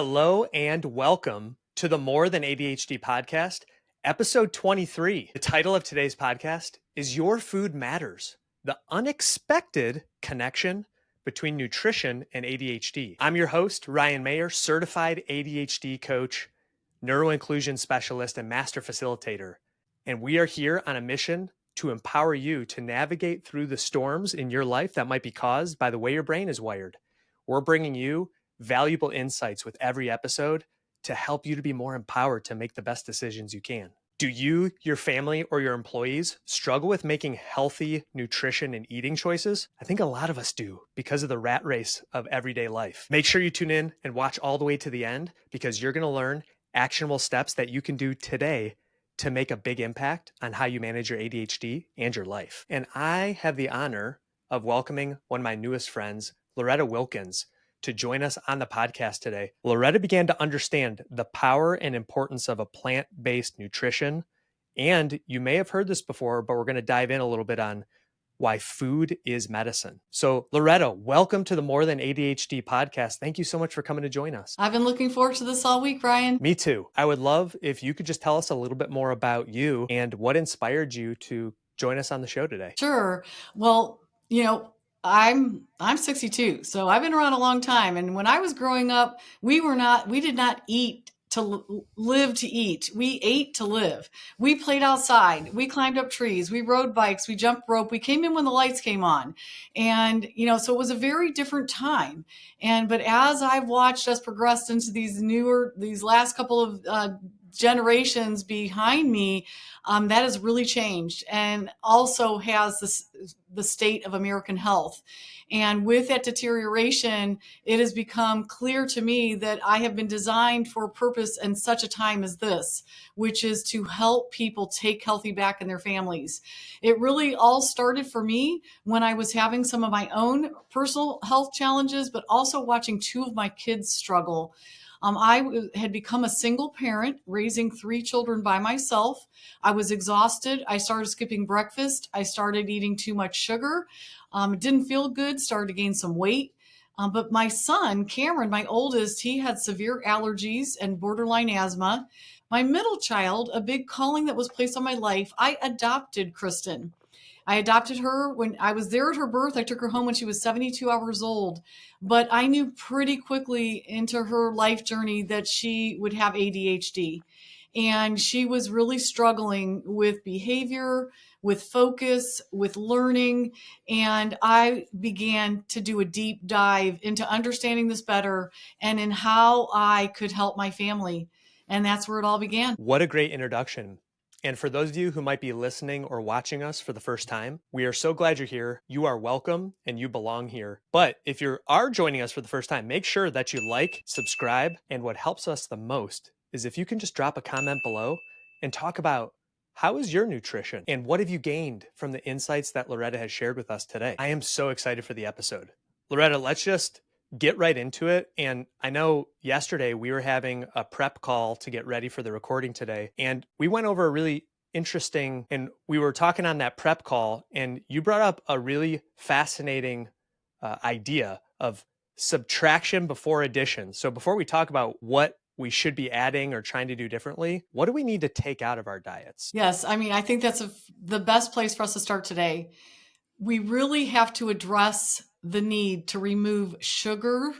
Hello and welcome to the More Than ADHD Podcast, episode 23. The title of today's podcast is Your Food Matters, the unexpected connection between nutrition and ADHD. I'm your host, Ryan Mayer, certified ADHD coach, neuroinclusion specialist, and master facilitator. And we are here on a mission to empower you to navigate through the storms in your life that might be caused by the way your brain is wired. We're bringing you valuable insights with every episode to help you to be more empowered to make the best decisions you can. Do you, your family, or your employees struggle with making healthy nutrition and eating choices? I think a lot of us do because of the rat race of everyday life. Make sure you tune in and watch all the way to the end because you're going to learn actionable steps that you can do today to make a big impact on how you manage your ADHD and your life. And I have the honor of welcoming one of my newest friends, Loretta Wilkins, to join us on the podcast today. Loretta began to understand the power and importance of a plant-based nutrition. And you may have heard this before, but we're going to dive in a little bit on why food is medicine. So Loretta, welcome to the More Than ADHD podcast. Thank you so much for coming to join us. I've been looking forward to this all week, Ryan. Me too. I would love if you could just tell us a little bit more about you and what inspired you to join us on the show today. Sure. Well, I'm 62, so I've been around a long time. And when I was growing up, we did not eat to live to eat. We ate to live. We played outside. We climbed up trees. We rode bikes. We jumped rope. We came in when the lights came on. And, so it was a very different time. But as I've watched us progress into these last couple of generations behind me, that has really changed, and also has the state of American health. And with that deterioration, it has become clear to me that I have been designed for a purpose in such a time as this, which is to help people take healthy back in their families. It really all started for me when I was having some of my own personal health challenges, but also watching two of my kids struggle. I had become a single parent, raising 3 children by myself. I was exhausted. I started skipping breakfast. I started eating too much sugar. It didn't feel good, started to gain some weight. But my son, Cameron, my oldest, he had severe allergies and borderline asthma. My middle child, a big calling that was placed on my life, I adopted Kristen. I adopted her when I was there at her birth. I took her home when she was 72 hours old. But I knew pretty quickly into her life journey that she would have ADHD. And she was really struggling with behavior, with focus, with learning. And I began to do a deep dive into understanding this better and in how I could help my family. And that's where it all began. What a great introduction. And for those of you who might be listening or watching us for the first time, we are so glad you're here. You are welcome and you belong here. But if you are joining us for the first time, make sure that you like, subscribe, and what helps us the most is if you can just drop a comment below and talk about how is your nutrition and what have you gained from the insights that Loretta has shared with us today. I am so excited for the episode. Loretta, let's just get right into it. And I know yesterday we were having a prep call to get ready for the recording today. And we went over a really interesting, and we were talking on that prep call, and you brought up a really fascinating idea of subtraction before addition. So before we talk about what we should be adding or trying to do differently, what do we need to take out of our diets? Yes. I think that's the best place for us to start today. We really have to address the need to remove sugar,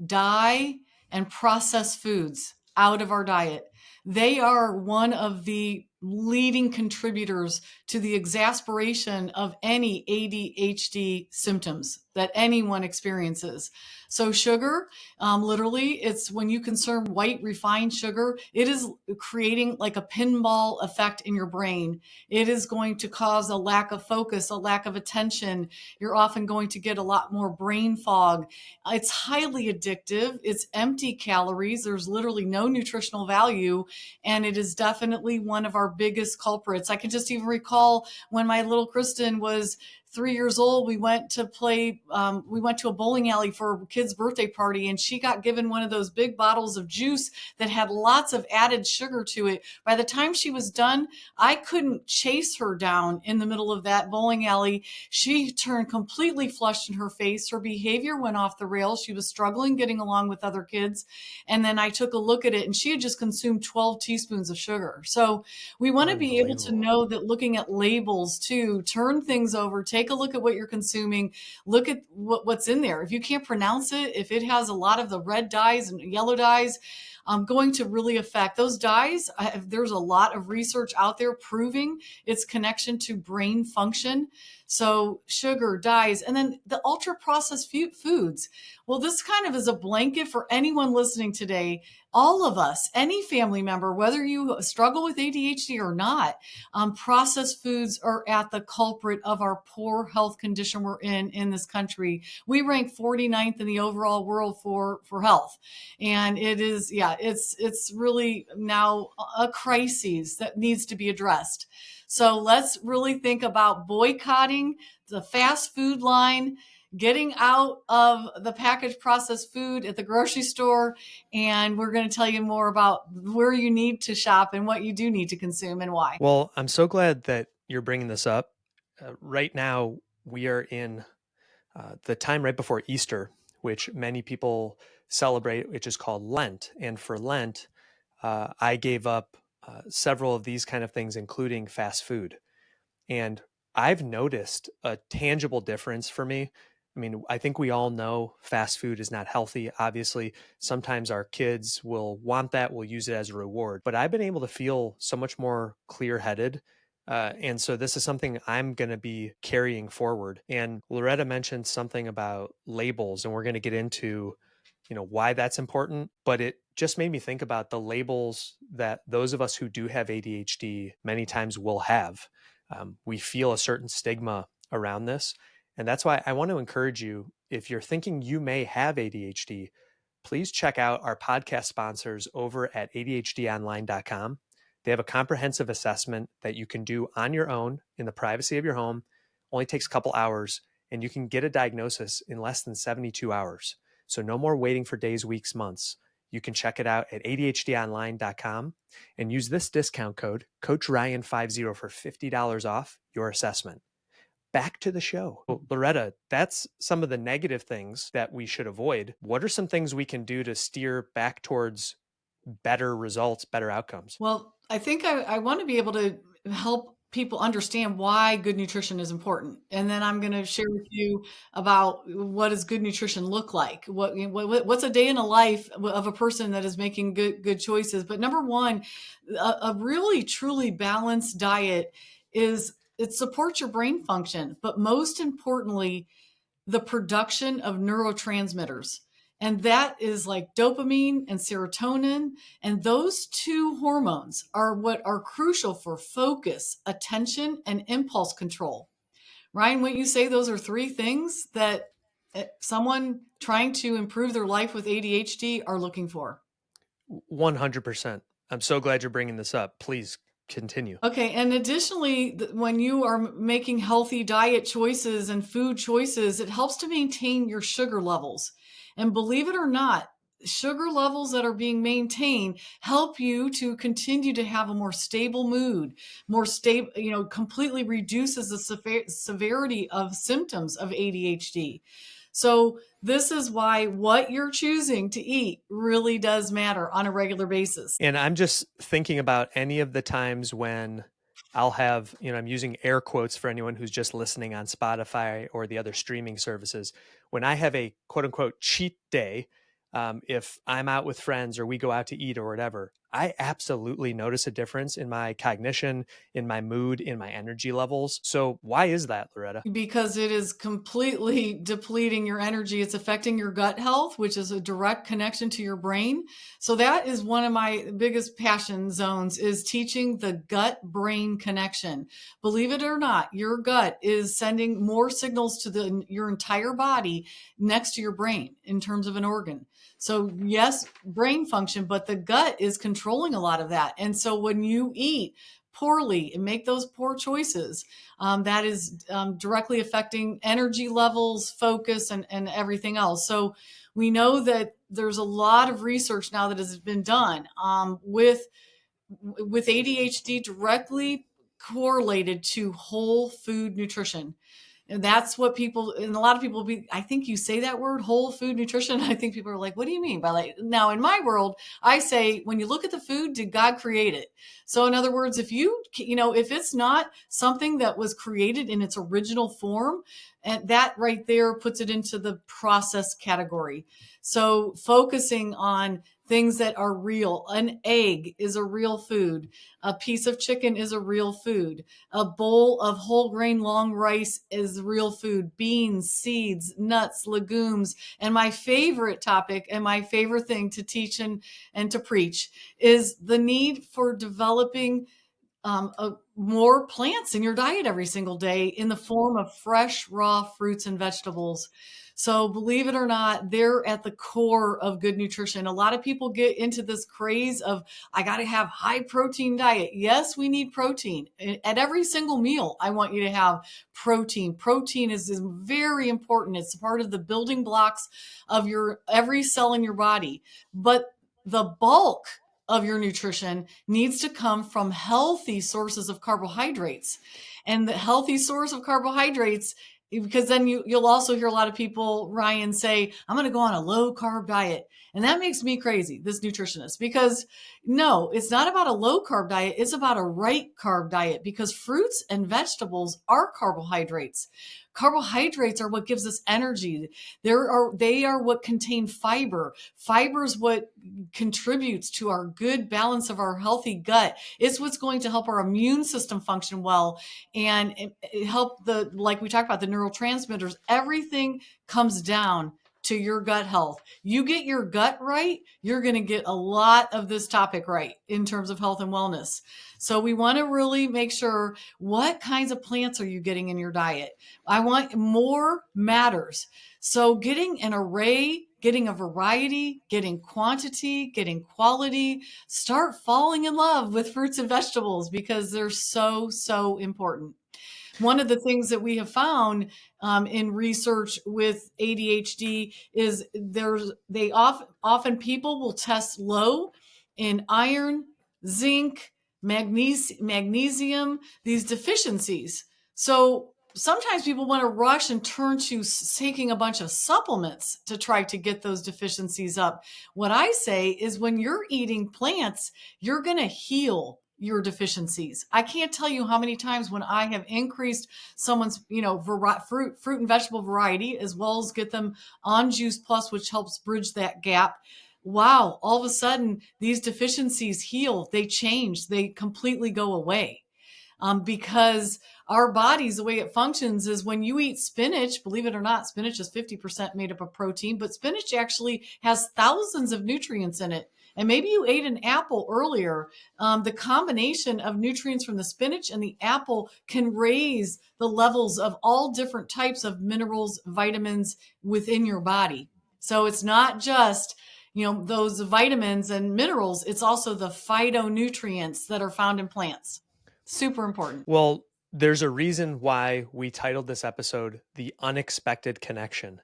dye, and processed foods out of our diet. They are one of the leading contributors to the exacerbation of any ADHD symptoms that anyone experiences. So sugar, literally, it's when you consume white refined sugar, it is creating like a pinball effect in your brain. It is going to cause a lack of focus, a lack of attention. You're often going to get a lot more brain fog. It's highly addictive. It's empty calories. There's literally no nutritional value. And it is definitely one of our biggest culprits. I can just even recall when my little Kristen was 3 years old, we went to a bowling alley for a kid's birthday party, and she got given one of those big bottles of juice that had lots of added sugar to it. By the time she was done, I couldn't chase her down in the middle of that bowling alley. She turned completely flushed in her face. Her behavior went off the rails. She was struggling getting along with other kids. And then I took a look at it, and she had just consumed 12 teaspoons of sugar. So we want to be able to know that looking at labels too, turn things over, take a look at what you're consuming, look at what's in there. If you can't pronounce it, if it has a lot of the red dyes and yellow dyes, going to really affect those dyes. There's a lot of research out there proving its connection to brain function. So sugar, dyes, and then the ultra processed foods. Well, this kind of is a blanket for anyone listening today. All of us, any family member, whether you struggle with ADHD or not, processed foods are at the culprit of our poor health condition we're in this country. We rank 49th in the overall world for health. And it is, it's really now a crisis that needs to be addressed. So let's really think about boycotting the fast food line, getting out of the packaged processed food at the grocery store. And we're going to tell you more about where you need to shop and what you do need to consume and why. Well, I'm so glad that you're bringing this up. Right now, we are in the time right before Easter, which many people celebrate, which is called Lent. And for Lent, I gave up several of these kind of things, including fast food. And I've noticed a tangible difference for me. I mean, I think we all know fast food is not healthy. Obviously, sometimes our kids will want that, will use it as a reward. But I've been able to feel so much more clear-headed. And so this is something I'm going to be carrying forward. And Loretta mentioned something about labels, and we're going to get into why that's important, but it just made me think about the labels that those of us who do have ADHD many times will have. We feel a certain stigma around this. And that's why I want to encourage you, if you're thinking you may have ADHD, please check out our podcast sponsors over at ADHDonline.com. They have a comprehensive assessment that you can do on your own in the privacy of your home. Only takes a couple hours, and you can get a diagnosis in less than 72 hours. So no more waiting for days, weeks, months. You can check it out at ADHDonline.com and use this discount code, Coach Ryan50, for $50 off your assessment. Back to the show. Loretta, that's some of the negative things that we should avoid. What are some things we can do to steer back towards better results, better outcomes? Well, I think I want to be able to help people understand why good nutrition is important. And then I'm going to share with you about what does good nutrition look like? What's a day in a life of a person that is making good choices? But number one, a really truly balanced diet it supports your brain function, but most importantly, the production of neurotransmitters. And that is like dopamine and serotonin. And those two hormones are what are crucial for focus, attention, and impulse control. Ryan, wouldn't you say those are three things that someone trying to improve their life with ADHD are looking for? 100%. I'm so glad you're bringing this up. Please continue. Okay. And additionally, when you are making healthy diet choices and food choices, it helps to maintain your sugar levels. And believe it or not, sugar levels that are being maintained help you to continue to have a more stable mood, more stable, completely reduces the severity of symptoms of ADHD. So this is why what you're choosing to eat really does matter on a regular basis. And I'm just thinking about any of the times when I'll have, I'm using air quotes for anyone who's just listening on Spotify or the other streaming services. When I have a quote unquote cheat day, if I'm out with friends or we go out to eat or whatever, I absolutely notice a difference in my cognition, in my mood, in my energy levels. So why is that, Loretta? Because it is completely depleting your energy. It's affecting your gut health, which is a direct connection to your brain. So that is one of my biggest passion zones, is teaching the gut-brain connection. Believe it or not, your gut is sending more signals to your entire body next to your brain in terms of an organ. So yes, brain function, but the gut is controlling a lot of that. And so when you eat poorly and make those poor choices, that is directly affecting energy levels, focus, and everything else. So we know that there's a lot of research now that has been done with ADHD directly correlated to whole food nutrition. And that's what people, and a lot of people I think you say that word, whole food nutrition. I think people are like, what do you mean by that? Now, in my world, I say, when you look at the food, did God create it? So in other words, if if it's not something that was created in its original form, and that right there puts it into the process category. So focusing on things that are real. An egg is a real food. A piece of chicken is a real food. A bowl of whole grain long rice is real food. Beans, seeds, nuts, legumes. And my favorite topic and my favorite thing to teach and to preach is the need for developing more plants in your diet every single day in the form of fresh, raw fruits and vegetables. So believe it or not, they're at the core of good nutrition. A lot of people get into this craze of, I got to have high protein diet. Yes, we need protein at every single meal. I want you to have protein. Protein is very important. It's part of the building blocks of every cell in your body. But the bulk of your nutrition needs to come from healthy sources of carbohydrates. And the healthy source of carbohydrates, because then you'll also hear a lot of people, Ryan, say, I'm going to go on a low carb diet. And that makes me crazy, this nutritionist, because no, it's not about a low carb diet. It's about a right carb diet, because fruits and vegetables are carbohydrates. Carbohydrates are what gives us energy. They are what contain fiber. Fiber is what contributes to our good balance of our healthy gut. It's what's going to help our immune system function well and help like we talked about, the neurotransmitters. Everything comes down to your gut health. You get your gut right, you're going to get a lot of this topic right in terms of health and wellness. So we want to really make sure, what kinds of plants are you getting in your diet? I want more matters. So getting an array, getting a variety, getting quantity, getting quality, start falling in love with fruits and vegetables, because they're so, so important. One of the things that we have found in research with ADHD is often people will test low in iron, zinc, magnesium, these deficiencies. So sometimes people want to rush and turn to taking a bunch of supplements to try to get those deficiencies up. What I say is, when you're eating plants, you're going to heal your deficiencies. I can't tell you how many times when I have increased someone's, fruit and vegetable variety, as well as get them on Juice Plus, which helps bridge that gap. Wow, all of a sudden these deficiencies heal, they change, they completely go away. Because our bodies, the way it functions is, when you eat spinach, believe it or not, spinach is 50% made up of protein, but spinach actually has thousands of nutrients in it. And maybe you ate an apple earlier. The combination of nutrients from the spinach and the apple can raise the levels of all different types of minerals, vitamins within your body. So it's not just, those vitamins and minerals, it's also the phytonutrients that are found in plants. Super important. Well, there's a reason why we titled this episode The Unexpected Connection,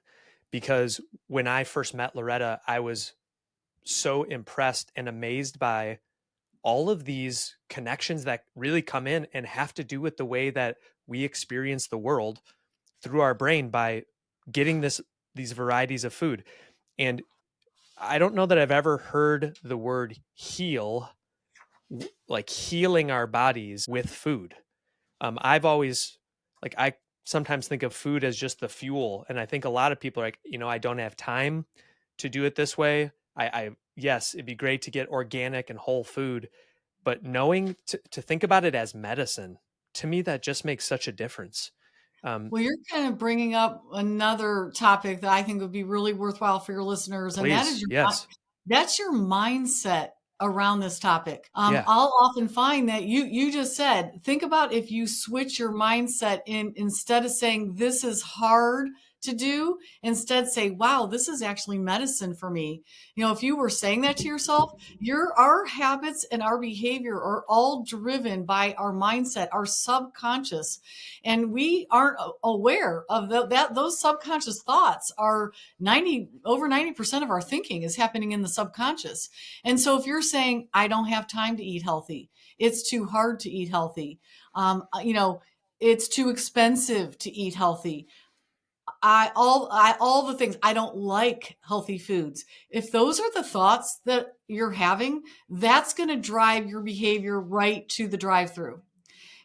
because when I first met Loretta, I was so impressed and amazed by all of these connections that really come in and have to do with the way that we experience the world through our brain by getting these varieties of food. And I don't know that I've ever heard the word heal, like healing our bodies with food. I've always, I sometimes think of food as just the fuel. And I think a lot of people are like, I don't have time to do it this way. Yes, it'd be great to get organic and whole food, but knowing to think about it as medicine, to me, that just makes such a difference. Well, you're kind of bringing up another topic that I think would be really worthwhile for your listeners. Please, And that is yes. That's your mindset around this topic. Yeah. I'll often find that you just said, think about if you switch your mindset instead of saying, this is hard, to do. Instead, say, wow, this is actually medicine for me. If you were saying that to yourself, our habits and our behavior are all driven by our mindset, our subconscious. And we aren't aware of that. Those subconscious thoughts are over 90% of our thinking is happening in the subconscious. And so if you're saying, I don't have time to eat healthy, it's too hard to eat healthy, it's too expensive to eat healthy, all the things, I don't like healthy foods. If those are the thoughts that you're having, that's going to drive your behavior right to the drive-through.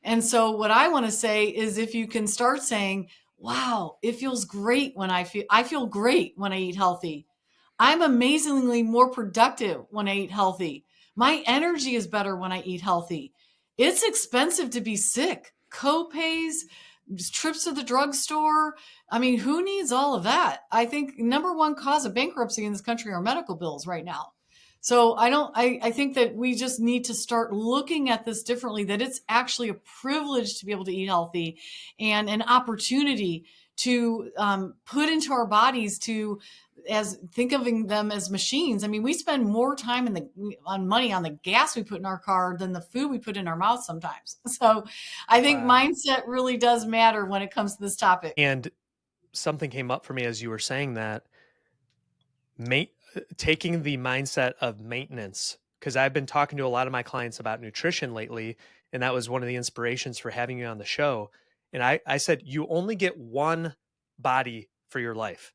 And so what I want to say is, if you can start saying, wow, it feels great when I feel great when I eat healthy. I'm amazingly more productive when I eat healthy. My energy is better when I eat healthy. It's expensive to be sick. Co-pays, trips to the drugstore. I mean, who needs all of that? I think number one cause of bankruptcy in this country are medical bills right now. So I think that we just need to start looking at this differently, that it's actually a privilege to be able to eat healthy and an opportunity to put into our bodies think of them as machines. I mean, we spend more time on money on the gas we put in our car than the food we put in our mouth sometimes. So I think mindset really does matter when it comes to this topic. And something came up for me as you were saying that, taking the mindset of maintenance, because I've been talking to a lot of my clients about nutrition lately, and that was one of the inspirations for having you on the show. And I said, you only get one body for your life.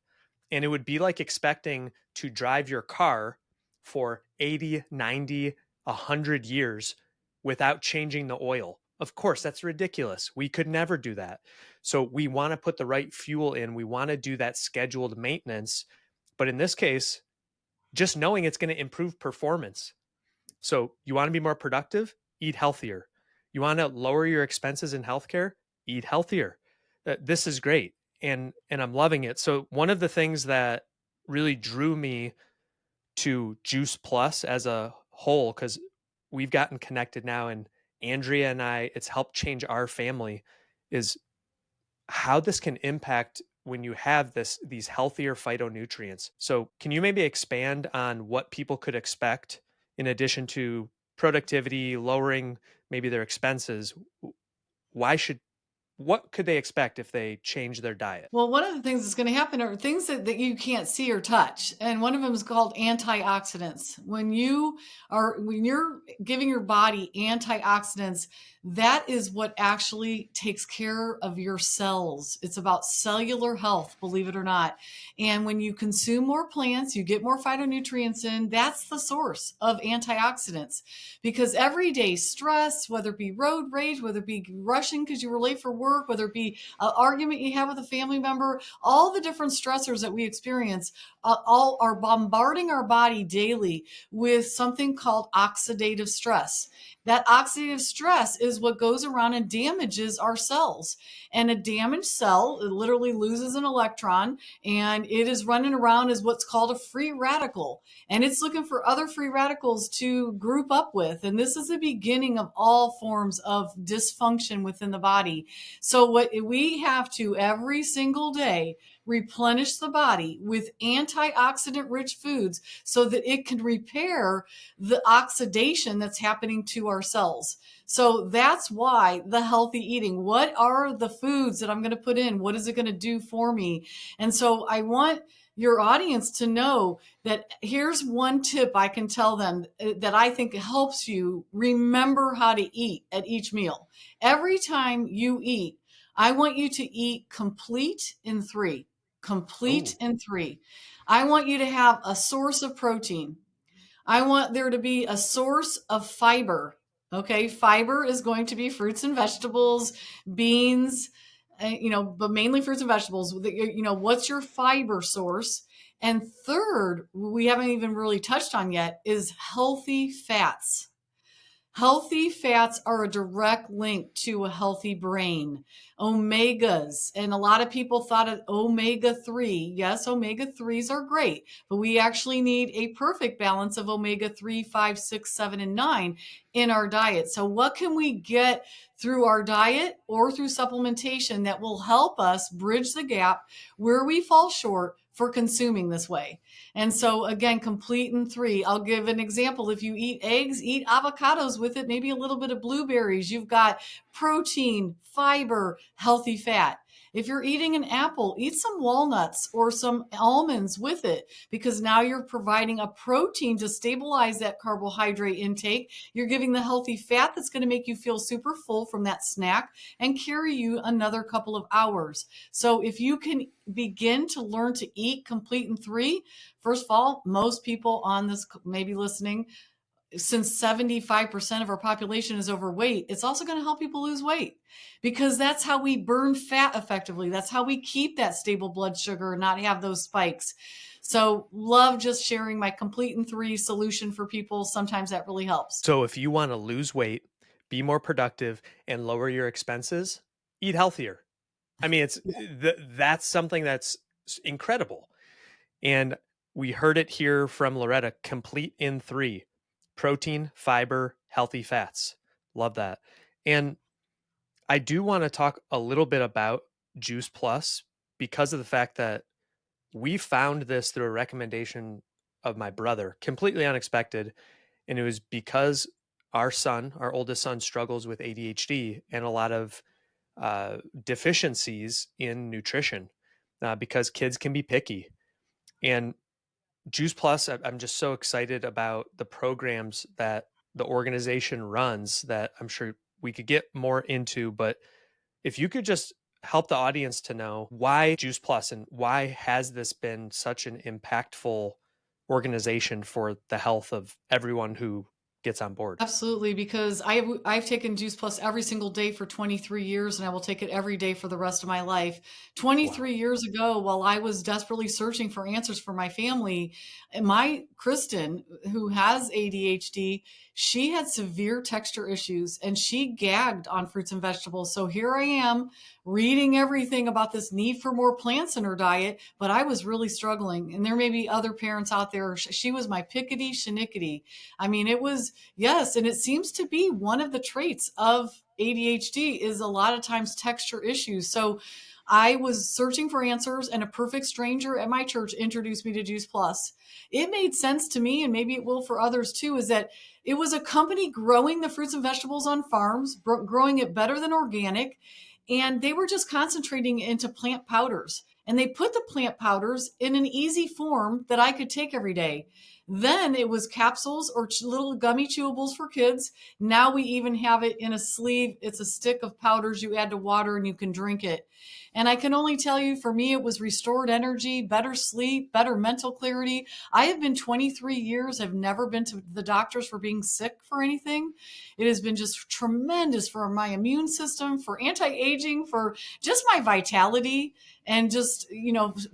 And it would be like expecting to drive your car for 80, 90, 100 years without changing the oil. Of course, that's ridiculous. We could never do that. So we want to put the right fuel in. We want to do that scheduled maintenance. But in this case, just knowing it's going to improve performance. So you want to be more productive? Eat healthier. You want to lower your expenses in healthcare? Eat healthier. This is great. And I'm loving it. So one of the things that really drew me to Juice Plus as a whole, because we've gotten connected now, and Andrea and I, it's helped change our family, is how this can impact when you have these healthier phytonutrients. So can you maybe expand on what people could expect in addition to productivity, lowering maybe their expenses? What could they expect if they change their diet? Well, one of the things that's going to happen are things that you can't see or touch. And one of them is called antioxidants. When you're giving your body antioxidants, that is what actually takes care of your cells. It's about cellular health, believe it or not. And when you consume more plants, you get more phytonutrients in. That's the source of antioxidants. Because everyday stress, whether it be road rage, whether it be rushing because you were late for work, whether it be an argument you have with a family member, all the different stressors that we experience all are bombarding our body daily with something called oxidative stress. That oxidative stress is what goes around and damages our cells. And a damaged cell, it literally loses an electron, and it is running around as what's called a free radical. And it's looking for other free radicals to group up with. And this is the beginning of all forms of dysfunction within the body. So what we have to every single day replenish the body with antioxidant rich foods so that it can repair the oxidation that's happening to our cells. So that's why the healthy eating. What are the foods that I'm going to put in? What is it going to do for me? And so I want your audience to know that here's one tip I can tell them that I think helps you remember how to eat at each meal. Every time you eat, I want you to eat complete in 3. Complete in 3. I want you to have a source of protein. I want there to be a source of fiber. Okay, fiber is going to be fruits and vegetables, beans, but mainly fruits and vegetables. What's your fiber source? And third, we haven't even really touched on yet, is healthy fats. Healthy fats are a direct link to a healthy brain. Omegas, and a lot of people thought of omega-3. Yes, omega-3s are great, but we actually need a perfect balance of omega-3, 5, 6, 7, and 9 in our diet. So what can we get through our diet or through supplementation that will help us bridge the gap where we fall short for consuming this way? And so again, complete in 3. I'll give an example. If you eat eggs, eat avocados with it, maybe a little bit of blueberries. You've got protein, fiber, healthy fat. If you're eating an apple, eat some walnuts or some almonds with it, because now you're providing a protein to stabilize that carbohydrate intake. You're giving the healthy fat that's going to make you feel super full from that snack and carry you another couple of hours. So if you can begin to learn to eat complete in 3, first of all, most people on this maybe listening, since 75% of our population is overweight, it's also going to help people lose weight, because that's how we burn fat effectively. That's how we keep that stable blood sugar and not have those spikes. So love just sharing my complete in 3 solution for people. Sometimes that really helps. So if you want to lose weight, be more productive, and lower your expenses, eat healthier. I mean, that's something that's incredible. And we heard it here from Loretta, complete in 3: protein, fiber, healthy fats. Love that. And I do want to talk a little bit about Juice Plus, because of the fact that we found this through a recommendation of my brother, completely unexpected. And it was because our oldest son, struggles with ADHD and a lot of deficiencies in nutrition, because kids can be picky. And Juice Plus, I'm just so excited about the programs that the organization runs that I'm sure we could get more into. But if you could just help the audience to know why Juice Plus, and why has this been such an impactful organization for the health of everyone who gets on board. Absolutely, because I've taken Juice Plus every single day for 23 years, and I will take it every day for the rest of my life. 23 Wow. years ago, while I was desperately searching for answers for my family, my Kristen, who has ADHD, she had severe texture issues and she gagged on fruits and vegetables. So here I am reading everything about this need for more plants in her diet, but I was really struggling. And there may be other parents out there. She was my pickety shinickety. I mean, it was, yes. And it seems to be one of the traits of ADHD is a lot of times texture issues. So I was searching for answers, and a perfect stranger at my church introduced me to Juice Plus. It made sense to me, and maybe it will for others too, is that it was a company growing the fruits and vegetables on farms, growing it better than organic. And they were just concentrating into plant powders. And they put the plant powders in an easy form that I could take every day. Then it was capsules or little gummy chewables for kids. Now we even have it in a sleeve. It's a stick of powders you add to water and you can drink it. And I can only tell you, for me, it was restored energy, better sleep, better mental clarity. I have been 23 years, have never been to the doctors for being sick for anything. It has been just tremendous for my immune system, for anti-aging, for just my vitality, and just,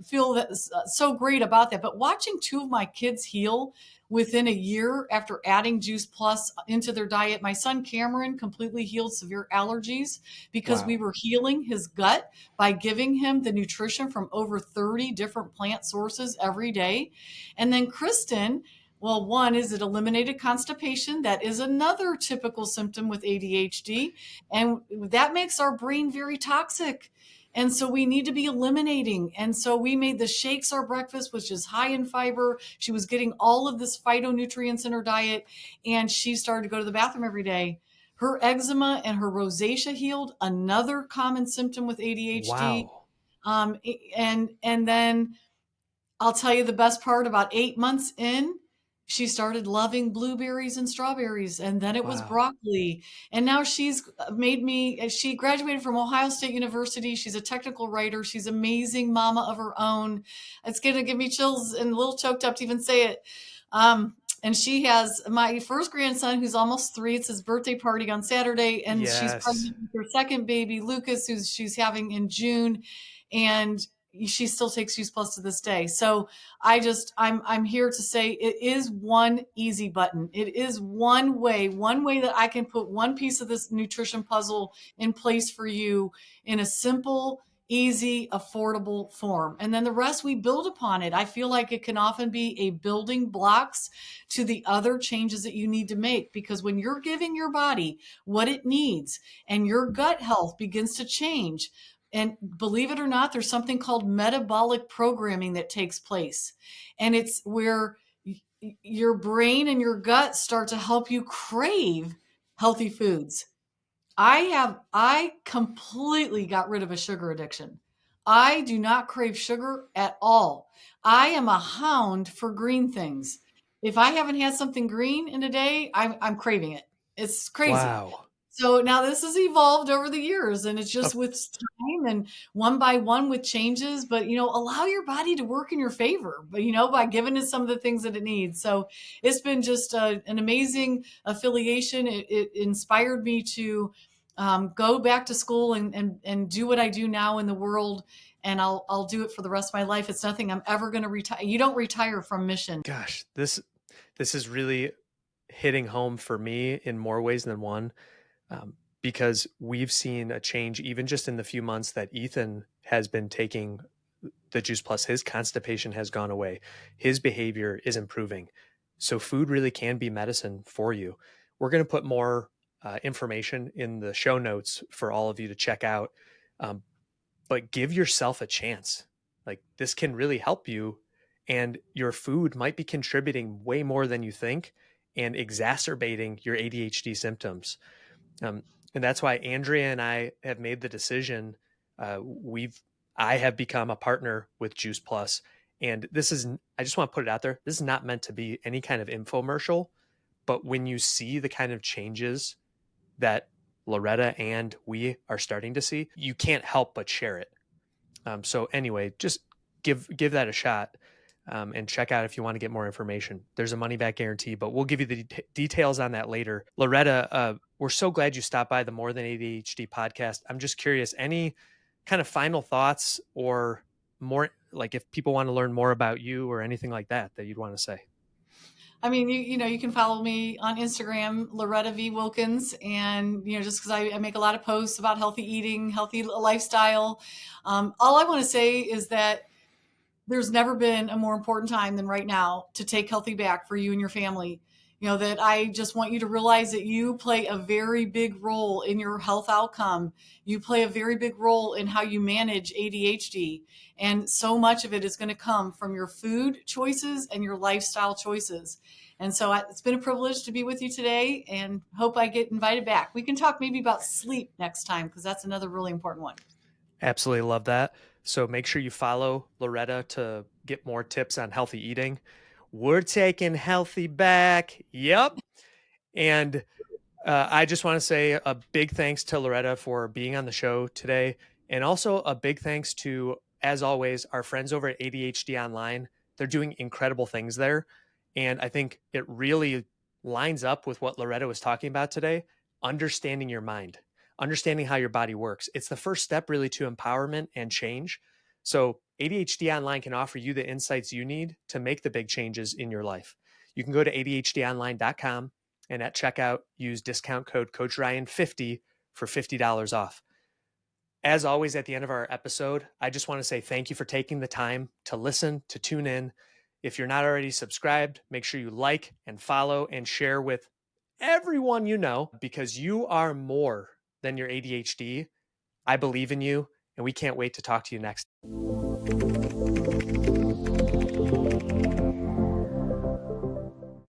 feel that so great about that. But watching 2 of my kids heal within a year after adding Juice Plus into their diet, my son Cameron completely healed severe allergies because we Wow. were healing his gut by giving him the nutrition from over 30 different plant sources every day. And then Kristen, well, one is it eliminated constipation. That is another typical symptom with ADHD. And that makes our brain very toxic. And so we need to be eliminating. And so we made the shakes our breakfast, which is high in fiber. She was getting all of this phytonutrients in her diet, and she started to go to the bathroom every day. Her eczema and her rosacea healed, another common symptom with ADHD. Wow. And then I'll tell you the best part, about 8 months in, she started loving blueberries and strawberries, and then it was Wow. broccoli. And now she graduated from Ohio State University. She's a technical writer. She's an amazing mama of her own. It's going to give me chills and a little choked up to even say it. And she has my first grandson, who's almost 3. It's his birthday party on Saturday. And she's Yes. pregnant with her second baby, Lucas, who she's having in June. And she still takes Juice Plus to this day. So I'm here to say it is one easy button. It is one way that I can put one piece of this nutrition puzzle in place for you in a simple, easy, affordable form. And then the rest we build upon it. I feel like it can often be a building blocks to the other changes that you need to make, because when you're giving your body what it needs and your gut health begins to change, and believe it or not, there's something called metabolic programming that takes place. And it's where your brain and your gut start to help you crave healthy foods. I completely got rid of a sugar addiction. I do not crave sugar at all. I am a hound for green things. If I haven't had something green in a day, I'm craving it. It's crazy. Wow. So now this has evolved over the years, and it's just Of- with time and one by one with changes, but allow your body to work in your favor, but by giving it some of the things that it needs. So it's been just an amazing affiliation. It inspired me to go back to school and do what I do now in the world. And I'll do it for the rest of my life. It's nothing I'm ever going to retire. You don't retire from mission. Gosh, this is really hitting home for me in more ways than one. Because we've seen a change even just in the few months that Ethan has been taking the Juice Plus. His constipation has gone away. His behavior is improving. So food really can be medicine for you. We're going to put more information in the show notes for all of you to check out. But give yourself a chance. Like, this can really help you, and your food might be contributing way more than you think and exacerbating your ADHD symptoms. And that's why Andrea and I have made the decision. I have become a partner with Juice Plus, and I just want to put it out there. This is not meant to be any kind of infomercial, but when you see the kind of changes that Loretta and we are starting to see, you can't help but share it. So anyway, just give that a shot. And check out if you want to get more information. There's a money back guarantee, but we'll give you the details on that later. Loretta, we're so glad you stopped by the More Than ADHD podcast. I'm just curious, any kind of final thoughts or more, like if people want to learn more about you or anything like that you'd want to say? I mean, you can follow me on Instagram, Loretta V. Wilkins. And, just because I make a lot of posts about healthy eating, healthy lifestyle. All I want to say is that there's never been a more important time than right now to take healthy back for you and your family. That I just want you to realize that you play a very big role in your health outcome. You play a very big role in how you manage ADHD. And so much of it is going to come from your food choices and your lifestyle choices. And so it's been a privilege to be with you today, and hope I get invited back. We can talk maybe about sleep next time, because that's another really important one. Absolutely love that. So make sure you follow Loretta to get more tips on healthy eating. We're taking healthy back. Yep. And I just want to say a big thanks to Loretta for being on the show today. And also a big thanks to, as always, our friends over at ADHD Online. They're doing incredible things there. And I think it really lines up with what Loretta was talking about today, understanding your mind, understanding how your body works. It's the first step really to empowerment and change. So ADHD Online can offer you the insights you need to make the big changes in your life. You can go to ADHDonline.com and at checkout, use discount code CoachRyan50 for $50 off. As always, at the end of our episode, I just want to say thank you for taking the time to listen, to tune in. If you're not already subscribed, make sure you like and follow and share with everyone you know, because you are more than your ADHD. I believe in you, and we can't wait to talk to you next.